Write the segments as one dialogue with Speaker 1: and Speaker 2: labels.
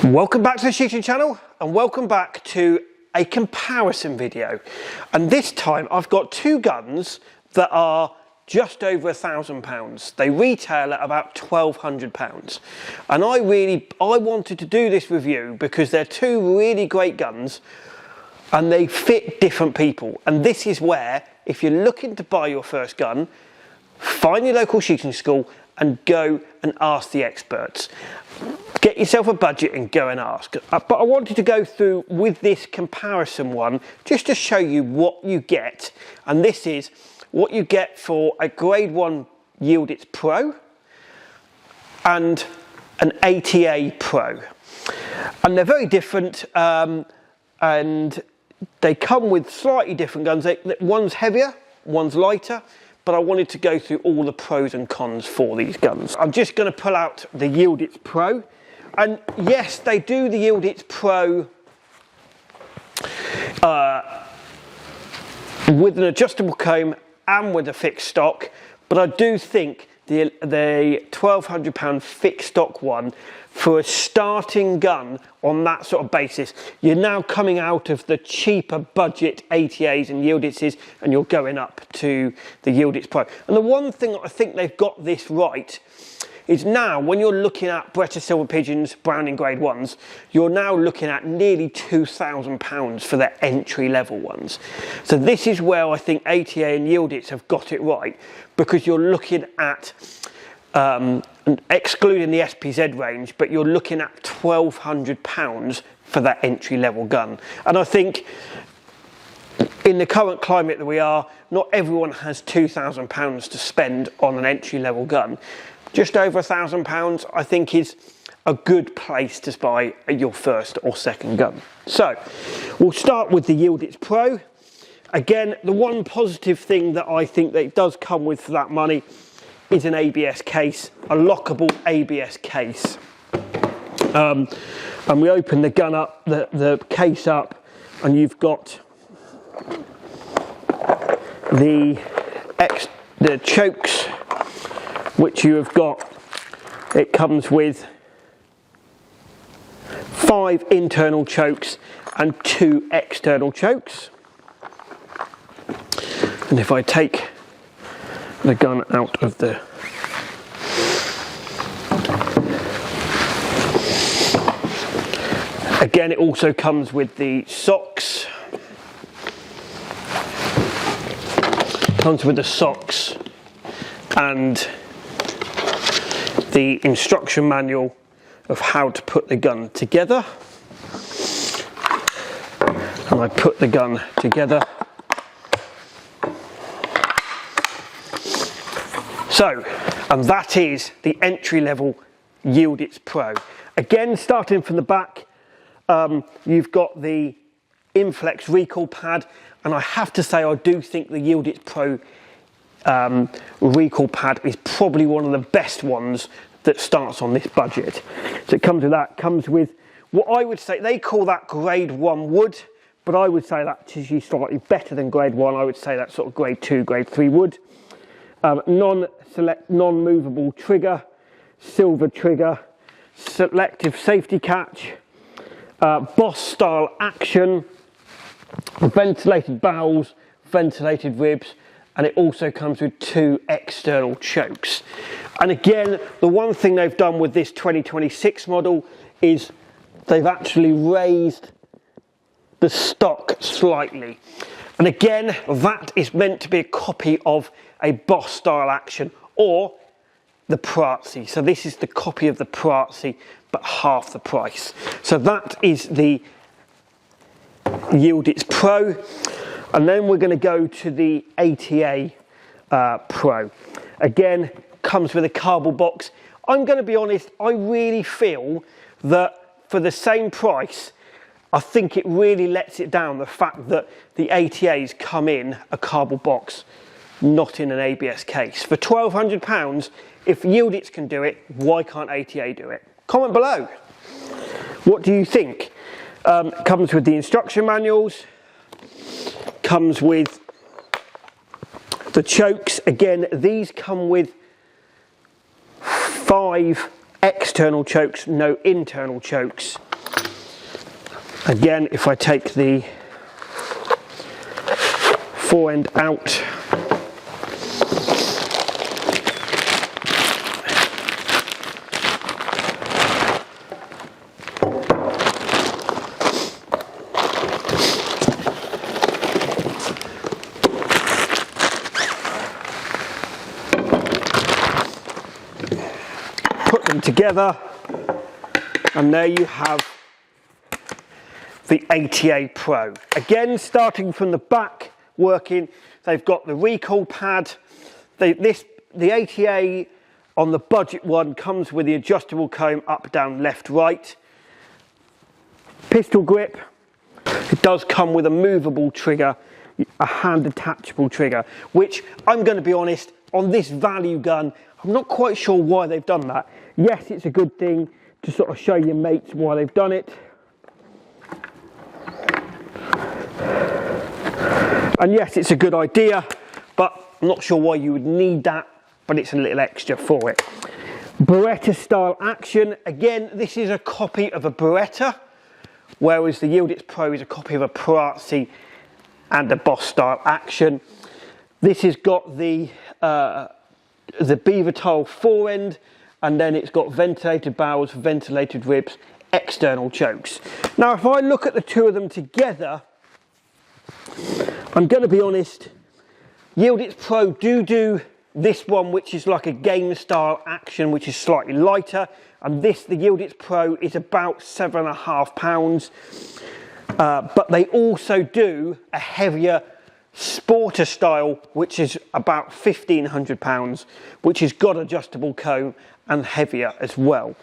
Speaker 1: Welcome back to the shooting channel and welcome back to a comparison video. And this time I've got two guns that are just over £1,000. They retail at about £1,200. And I wanted to do this review because they're two really great guns and they fit different people. And this is where, if you're looking to buy your first gun, find your local shooting school and go and ask the experts. Get yourself a budget and go and ask. But I wanted to go through with this comparison one just to show you what you get. And this is what you get for a grade 1 Yildiz Pro and an ATA Pro. And they're very different and they come with slightly different guns. One's heavier, one's lighter. But I wanted to go through all the pros and cons for these guns. I'm just going to pull out the Yildiz Pro. And yes, they do the Yildiz Pro with an adjustable comb and with a fixed stock. But I do think the £1,200 fixed stock one, for a starting gun on that sort of basis, you're now coming out of the cheaper budget ATAs and Yildiz's and you're going up to the Yildiz Pro. And the one thing that I think they've got this right is now when you're looking at Beretta Silver Pigeons, Browning grade 1s, you're now looking at nearly £2,000 for their entry level ones. So this is where I think ATA and Yildiz have got it right, because you're looking at excluding the SPZ range, but you're looking at £1,200 for that entry level gun. And I think in the current climate that we are, not everyone has £2,000 to spend on an entry level gun. Just over £1,000 I think is a good place to buy your first or second gun. So we'll start with the Yildiz Pro. Again, the one positive thing that I think that it does come with for that money is an ABS case, a lockable ABS case. And we open the gun up, the case up, and you've got the chokes, which you have got. It comes with 5 internal chokes and 2 external chokes. And if I take the gun out of the again, it also comes with the socks. Comes with the socks and the instruction manual of how to put the gun together. And I put the gun together. So, and that is the entry-level Yildiz Pro. Again, starting from the back, you've got the Inflex recoil pad, and I have to say I do think the Yildiz Pro recoil pad is probably one of the best ones that starts on this budget. So it comes with that, comes with what I would say, they call that grade 1 wood, but I would say that's actually slightly better than grade 1. I would say that's sort of grade 2, grade 3 wood. Non-movable trigger, silver trigger, selective safety catch, Boss style action, ventilated barrels, ventilated ribs, and it also comes with 2 external chokes. And again, the one thing they've done with this 2026 model is they've actually raised the stock slightly. And again, that is meant to be a copy of a Boss style action or the Prazzi. So this is the copy of the Prazzi, but half the price. So that is the Yildiz Pro. And then we're going to go to the ATA Pro. Again, comes with a cardboard box. I'm going to be honest, I really feel that for the same price, I think it really lets it down, the fact that the ATAs come in a cardboard box, not in an ABS case. For £1,200, if Yildiz can do it, why can't ATA do it? Comment below. What do you think? Comes with the instruction manuals, comes with the chokes. Again, these come with 5 external chokes, no internal chokes. Again, if I take the fore end out, put them together, and there you have the 80A Pro. Again, starting from the back, working, they've got the recoil pad. The 80A on the budget one comes with the adjustable comb up, down, left, right. Pistol grip. It does come with a movable trigger, a hand attachable trigger, which I'm going to be honest, on this value gun, I'm not quite sure why they've done that. Yes, it's a good thing to sort of show your mates why they've done it. And yes, it's a good idea, but I'm not sure why you would need that, but it's a little extra for it. Beretta style action. Again, this is a copy of a Beretta, whereas the Yildiz Pro is a copy of a Perazzi and a Boss style action. This has got the beaver tile fore end, and then it's got ventilated barrels, ventilated ribs, external chokes. Now, if I look at the two of them together, I'm going to be honest, Yildiz Pro do this one, which is like a game style action, which is slightly lighter, and the Yildiz Pro is about £7.5, but they also do a heavier sporter style, which is about £1,500, which has got adjustable comb and heavier as well.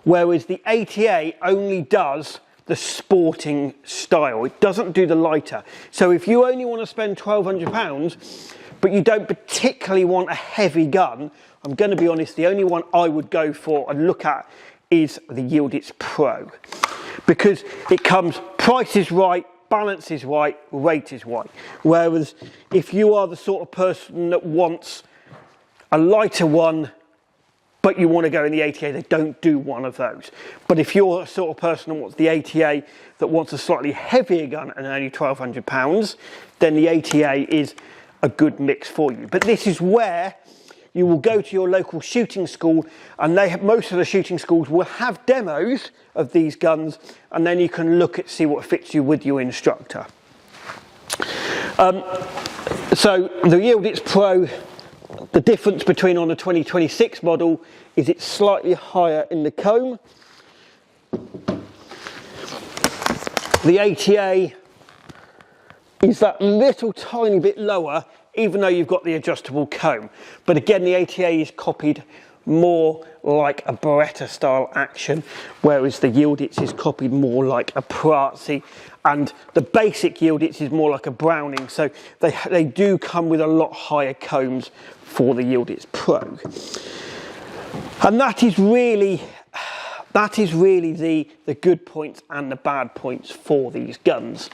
Speaker 1: Whereas the 80A only does the sporting style. It doesn't do the lighter. So if you only want to spend £1,200, but you don't particularly want a heavy gun, I'm going to be honest, the only one I would go for and look at is the Yildiz Pro. Because it comes, price is right, balance is right, rate is right. Whereas if you are the sort of person that wants a lighter one, but you want to go in the 80A, they don't do one of those. But if you're the sort of person that wants the 80A that wants a slightly heavier gun and only £1,200, then the 80A is a good mix for you. But this is where you will go to your local shooting school, and most of the shooting schools will have demos of these guns, and then you can look at see what fits you with your instructor. So the Yildiz Pro, the difference between on the 2026 model is it's slightly higher in the comb. The 80A is that little tiny bit lower, even though you've got the adjustable comb. But again, the 80A is copied more like a Beretta style action, whereas the Yildiz is copied more like a Perazzi, and the basic Yildiz is more like a Browning. So they do come with a lot higher combs for the Yildiz Pro. And that is really the good points and the bad points for these guns.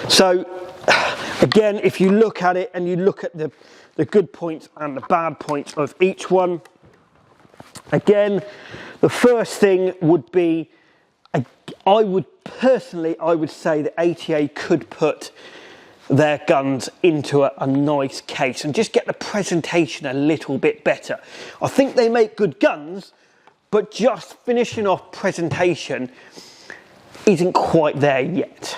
Speaker 1: So again, if you look at it and you look at the good points and the bad points of each one, again, the first thing would be, I would say that 80A could put their guns into a nice case and just get the presentation a little bit better. I think they make good guns, but just finishing off presentation isn't quite there yet.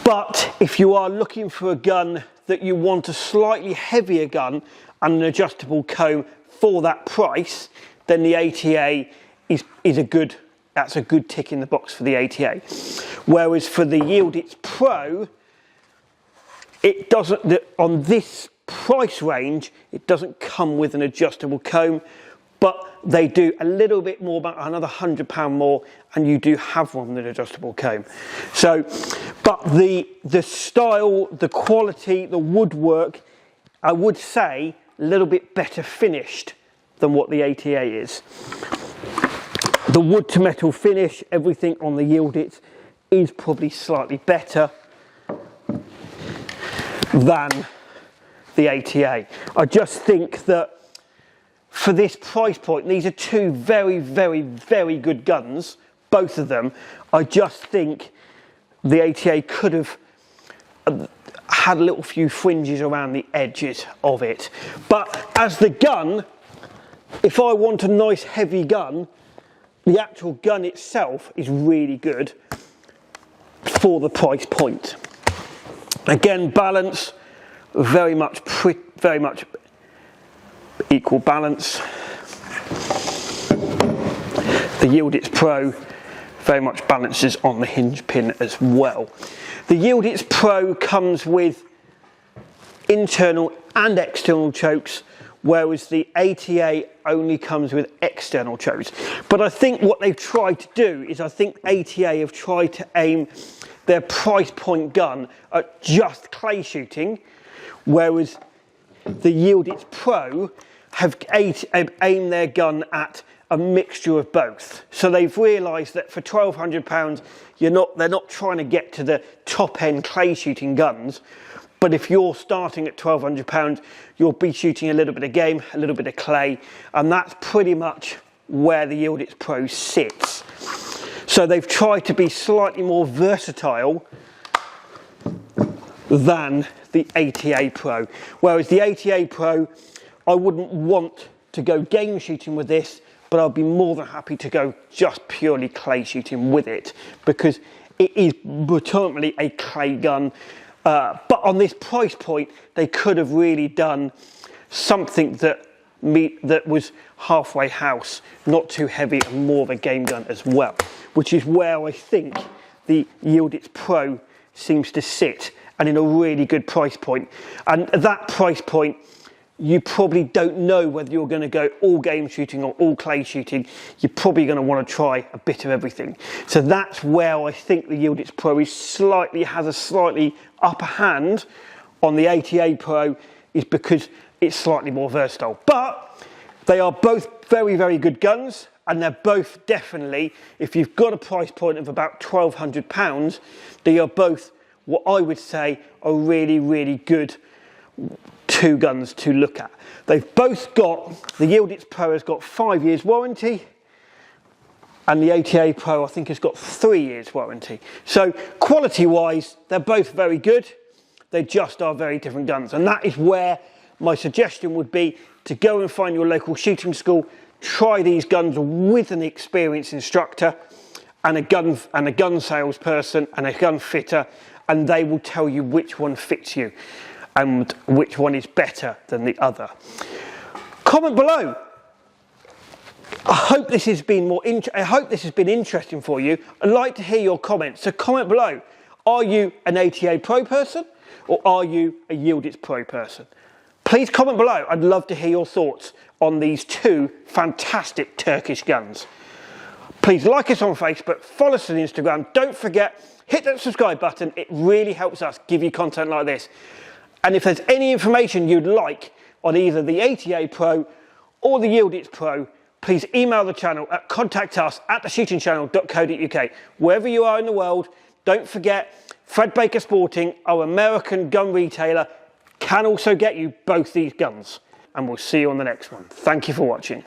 Speaker 1: But if you are looking for a gun that you want a slightly heavier gun and an adjustable comb for that price, then the 80A is a good tick in the box for the 80A. Whereas for the Yildiz Pro, it doesn't, on this price range, it doesn't come with an adjustable comb, but they do a little bit more, about another £100 more, and you do have one with an adjustable comb. So, but the style, the quality, the woodwork, I would say a little bit better finished than what the 80A is. The wood to metal finish, everything on the Yildiz is probably slightly better than the 80A. I just think that for this price point, these are two very, very, very good guns, both of them. I just think the 80A could have had a little few fringes around the edges of it. But as the gun, if I want a nice heavy gun, the actual gun itself is really good for the price point. Again, balance, very much equal balance. The Yildiz Pro very much balances on the hinge pin as well. The Yildiz Pro comes with internal and external chokes, whereas the 80A only comes with external chokes. But I think what they've tried to do is, I think 80A have tried to aim their price point gun at just clay shooting, whereas the Yildiz Pro have aimed their gun at a mixture of both. So they've realised that for £1,200, they're not trying to get to the top end clay shooting guns. But if you're starting at £1,200, you'll be shooting a little bit of game, a little bit of clay, and that's pretty much where the Yildiz Pro sits. So they've tried to be slightly more versatile than the 80A Pro. Whereas the 80A Pro, I wouldn't want to go game shooting with this, but I'd be more than happy to go just purely clay shooting with it, because it is predominantly a clay gun. But on this price point, they could have really done something that was halfway house, not too heavy, and more of a game gun as well, which is where I think the Yildiz Pro seems to sit, and in a really good price point. And at that price point, you probably don't know whether you're going to go all game shooting or all clay shooting. You're probably going to want to try a bit of everything. So that's where I think the Yildiz Pro has a slightly upper hand on the 80A Pro, is because it's slightly more versatile. But they are both very, very good guns, and they're both definitely, if you've got a price point of about £1,200, they are both what I would say are really, really good two guns to look at. They've both got, the Yildiz Pro has got 5 years warranty, and the 80A Pro I think has got 3 years warranty. So quality wise, they're both very good. They just are very different guns, and that is where my suggestion would be to go and find your local shooting school, try these guns with an experienced instructor and a gun salesperson and a gun fitter, and they will tell you which one fits you and which one is better than the other. Comment below. I hope this has been interesting for you. I'd like to hear your comments. So comment below. Are you an 80A Pro person, or are you a Yildiz Pro person? Please comment below. I'd love to hear your thoughts on these two fantastic Turkish guns. Please like us on Facebook, follow us on Instagram. Don't forget, hit that subscribe button. It really helps us give you content like this. And if there's any information you'd like on either the 80A Pro or the Yildiz Pro, please email the channel at contactus@theshootingchannel.co.uk. Wherever you are in the world, don't forget, Fred Baker Sporting, our American gun retailer, can also get you both these guns. And we'll see you on the next one. Thank you for watching.